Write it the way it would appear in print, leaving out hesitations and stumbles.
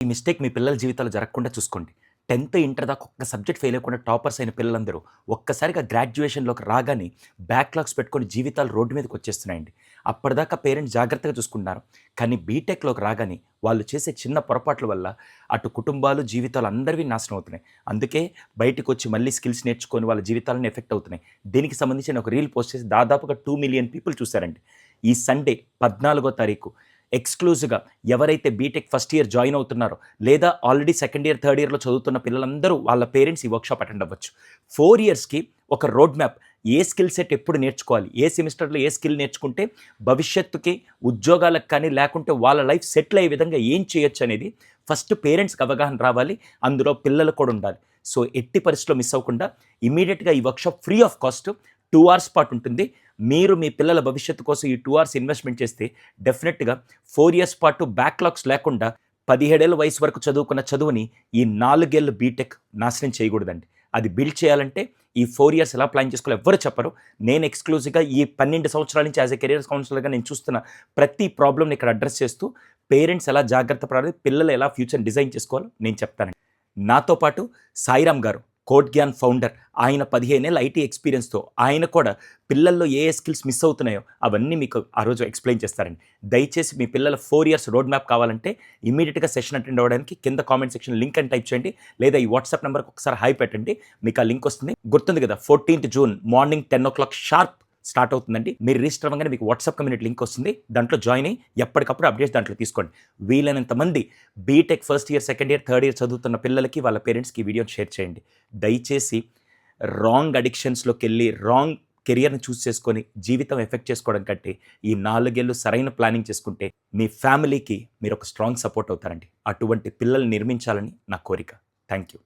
ఈ మిస్టేక్ మీ పిల్లల జీవితాల్లో జరగకుండా చూసుకోండి. 10థ్, ఇంటర్ దాకా ఒక్క సబ్జెక్ట్ ఫెయిల్ అవ్వకుండా టాపర్స్ అయిన పిల్లలందరూ ఒక్కసారిగా గ్రాడ్యుయేషన్‌లోకి రాగానే బ్యాక్‌లాగ్స్ పెట్టుకొని జీవితాలు రోడ్డు మీదకొచ్చేస్తున్నాయండి. అప్పటిదాకా పేరెంట్స్ జాగ్రత్తగా చూసుకుంటున్నారు. కానీ బీటెక్‌లోకి రాగానే వాళ్ళు చేసే చిన్న పొరపాట్ల వల్ల అటు కుటుంబాలు, జీవితాలు అందరివి నాశనం అవుతున్నాయి. అందుకే బయటికొచ్చి మళ్ళీ స్కిల్స్ నేర్చుకొని వాళ్ళ జీవితాలను ఎఫెక్ట్ అవుతున్నాయి. దీనికి సంబంధించి నేను ఒక రీల్ పోస్ట్ చేసి దాదాపుగా 2 మిలియన్ పీపుల్ చూసారండి. ఈ సండే 14వ తారీఖు ఎక్స్‌క్లూజివ్‌గా ఎవరైతే బీటెక్ ఫస్ట్ ఇయర్ జాయిన్ అవుతున్నారో, లేదా ఆల్రెడీ సెకండ్ ఇయర్, థర్డ్ ఇయర్‌లో చదువుతున్న పిల్లలందరూ వాళ్ళ పేరెంట్స్ ఈ వర్క్‌షాప్ అటెండ్ అవ్వచ్చు. 4 ఇయర్స్‌కి ఒక రోడ్ మ్యాప్, ఏ స్కిల్ సెట్ ఎప్పుడు నేర్చుకోవాలి, ఏ సెమిస్టర్‌లో ఏ స్కిల్ నేర్చుకుంటే భవిష్యత్తుకి ఉద్యోగాలకు కానీ, లేకుంటే వాళ్ళ లైఫ్ సెటిల్ అయ్యే విధంగా ఏం చేయొచ్చు అనేది ఫస్ట్ పేరెంట్స్‌కి అవగాహన రావాలి. అందులో పిల్లలు కూడా ఉండాలి. సో ఎట్టి పరిస్థితిలో మిస్ అవ్వకుండా ఇమ్మీడియేట్‌గా ఈ workshop free of cost 2 hours పాటు ఉంటుంది. మీరు మీ పిల్లల భవిష్యత్తు కోసం ఈ 2 అవర్స్ ఇన్వెస్ట్‌మెంట్ చేస్తే డెఫినెట్‌గా 4 ఇయర్స్ పాటు బ్యాక్‌లాగ్స్ లేకుండా 17 ఏళ్ల వయసు వరకు చదువుకున్న చదువుని ఈ 4 ఏళ్ల బీటెక్ నాశనం చేయకూడదండి. అది బిల్డ్ చేయాలంటే ఈ 4 ఇయర్స్ ఎలా ప్లాన్ చేసుకోవాలో ఎవ్వరు చెప్పరు. నేను ఎక్స్‌క్లూజివ్‌గా ఈ 12 సంవత్సరాల నుంచి యాస్ ఎ కెరియర్ కౌన్సిలర్‌గా నేను చూస్తున్న ప్రతి ప్రాబ్లమ్‌ని ఇక్కడ అడ్రెస్ చేస్తూ పేరెంట్స్ ఎలా జాగ్రత్త పడాలి, పిల్లలు ఎలా ఫ్యూచర్‌ని డిజైన్ చేసుకోవాలో నేను చెప్తానండి. నాతో పాటు సాయిరామ్ గారు, కోడ్ జ్ఞాన్ ఫౌండర్, ఆయన 15 ఏళ్ల ఐటీ ఎక్స్పీరియన్స్‌తో ఆయన కూడా పిల్లల్లో ఏ స్కిల్స్ మిస్ అవుతున్నాయో అవన్నీ మీకు ఆ రోజు ఎక్స్‌ప్లెయిన్ చేస్తారండి. దయచేసి మీ పిల్లల 4 ఇయర్స్ రోడ్ మ్యాప్ కావాలంటే ఇమ్మీడియేట్‌గా సెషన్ అటెండ్ అవ్వడానికి కింద కామెంట్ సెక్షన్ లింక్ అని టైప్ చేయండి, లేదా ఈ వాట్సాప్ నెంబర్‌కి ఒకసారి హాయ్ పెట్టండి. మీకు ఆ లింక్ వస్తుంది. గుర్తుంది కదా, 14th June morning 10 sharp start అవుతుందండి. మీరు రిజిస్టర్ అవ్వగానే మీకు వాట్సాప్ కమ్యూనిటీ లింక్ వస్తుంది. దాంట్లో జాయిన్ అయ్యి ఎప్పటికప్పుడు అప్డేట్స్ దాంట్లో తీసుకోండి. వీలైనంత మంది B Tech first year, second year, third year చదువుతున్న పిల్లలకి, వాళ్ళ పేరెంట్స్‌కి ఈ వీడియోని షేర్ చేయండి. దయచేసి రాంగ్ అడిక్షన్స్‌లోకెళ్ళి రాంగ్ కెరియర్‌ని చూస్ చేసుకొని జీవితం ఎఫెక్ట్ చేసుకోవడం కంటే ఈ 4 ఏళ్ళు సరైన ప్లానింగ్ చేసుకుంటే మీ ఫ్యామిలీకి మీరు ఒక స్ట్రాంగ్ సపోర్ట్ అవుతారండి. అటువంటి పిల్లల్ని నిర్మించాలని నా కోరిక. Thank you.